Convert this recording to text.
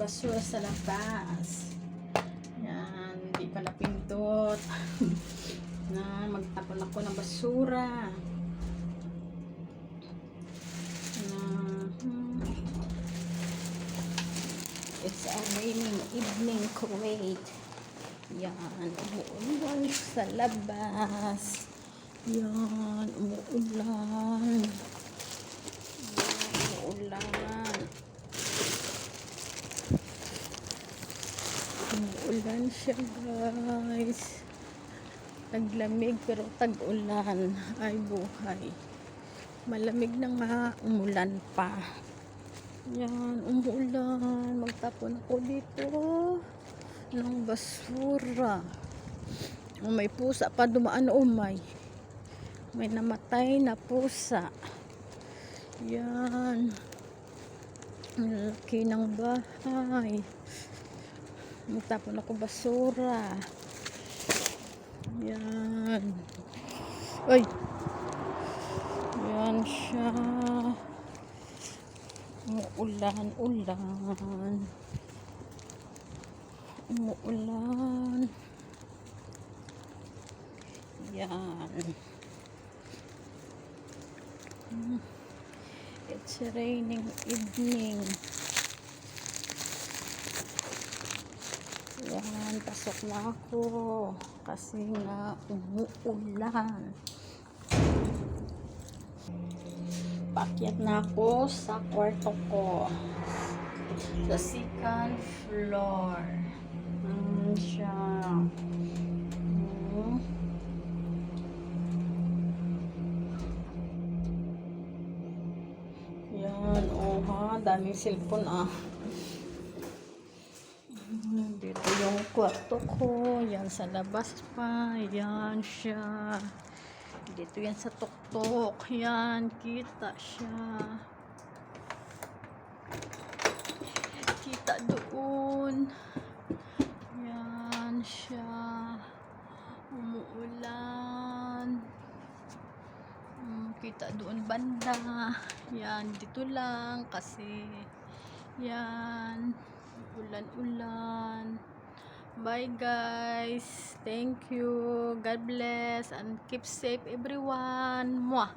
basura sa labas. Yan, hindi pa napindot. Na magtapon ako ng basura. It's a raining evening, Kuwait. Yan, umuulan sa labas. Yan, umuulan. Umuulan. Umuulan siya, guys. Taglamig pero tag-ulan ay buhay. Malamig na nga, umulan pa. Yan, umuulan. Magtapon ako dito ng basura. Oh, may pusa pa dumaan. Oh, may namatay na pusa. Yan, ang laki ng bahay. Magtapon ako basura. Yan. Ay, yan siya. Umuulan. Umuulan. Yan. It's a raining evening. Yan, pasok na ako kasi nga umuulan. Paakyat na ako sa kwarto ko. Sa second floor. Siya. Yan, oh ha, daming cellphone Dito yung kwarto ko. Yan sa labas pa. Yan siya. Dito yan sa tuktok. Yan, kita siya. Kita doon. Yan siya. Umuulan. Kita doon banda. Yan, dito lang kasi yan, ulan-ulan. Bye guys. Thank you. God bless and keep safe everyone. Mwah.